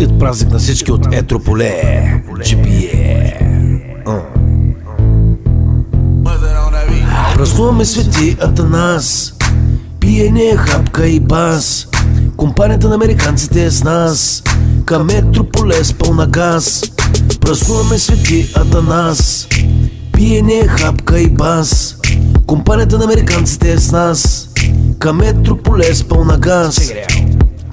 Честит празник на всички от Етрополе, GPA. Празнуваме Свети Атанас, пиене, хапка и бас. Компанията на американците е с нас, към Етрополе с пълна газ. Празнуваме Свети Атанас, пиене, хапка и бас. Компанията на американците е с нас, към Етрополе с пълна газ.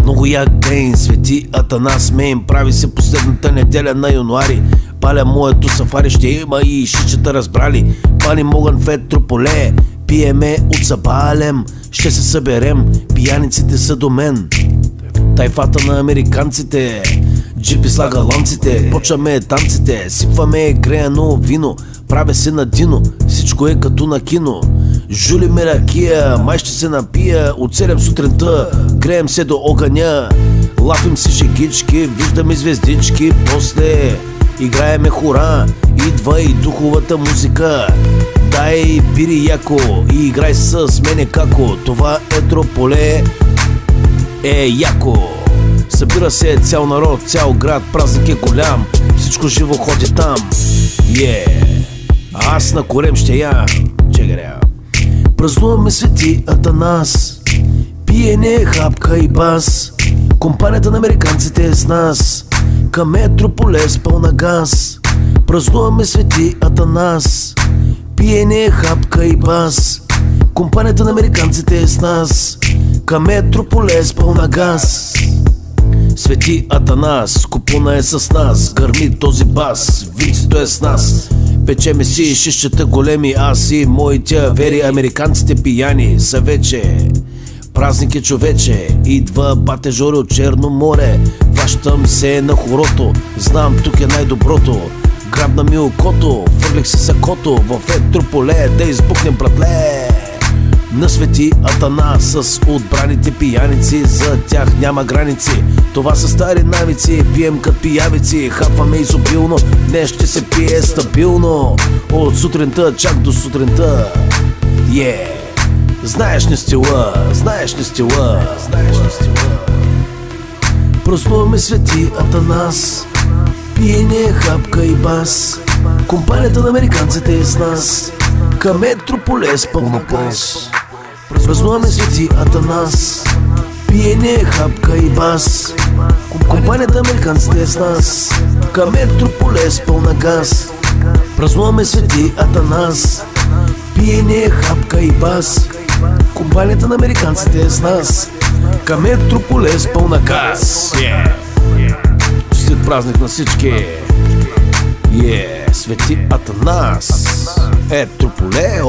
Много як ден, Свети Атанас мейн, прави се последната неделя на януари. Паля моето сафари, ще има и шичета разбрали. Пани Моган в Етрополе, пиеме от Забалем. Ще се съберем, пияниците са до мен. Тайфата на американците, джипи слага ланците. Почваме танците, сипваме греяно вино. Правя се на Дино, всичко е като на кино. Жулиме ракия, май ще се напия. От 7 сутринта, греем се до огъня. Лафим си шегички, виждаме звездички. После играеме хора, идва и духовата музика. Дай бири яко и играй с мене како. Това Етрополе е яко. Събира се цял народ, цял град, празник е голям. Всичко живо ходи там. Аз на корем ще ям. Чегаря. Празнуваме Свети Атанас, пиене, хапка и бас. Компанията на американците е с нас, към Етрополе с пълна газ. Празнуваме Свети Атанас, пиене, хапка и бас. Компанията на американците е с нас, към Етрополе с пълна газ. Свети Атанас, купона е с нас, гърми този бас, винцето е с нас. Печеме си шишчета големи, аз и моите вери, американците пияни са вече. Празник е, човече, идва бате Жоро от Черно море. Ващам се на хорото, знам тук е най-доброто. Грабна ми окото, фърлих се сакото в Етрополе да избухнем, братле. На Свети Атанас с отбраните пияници, за тях няма граници. Това са стари навици, пием кът пиявици, хапваме изобилно, днес ще се пие стабилно. От сутринта чак до сутринта. Знаеш не стила, знаеш не стила, знаеш не стила. Празнуваме Свети Атанас, пиене, хапка и бас. Компанията на американците е с нас, към Етрополе с пълна газ. Празнуваме Свети Атанас, пиене, хапка и бас. Компанията на американците е с нас, към Етрополе с пълна газ. Празнуваме Свети Атанас, пиене, хапка и бас. Компанията на американците е с нас, към Етрополе с пълна газ. Честит празник на всички. Свети Атанас, Етрополе,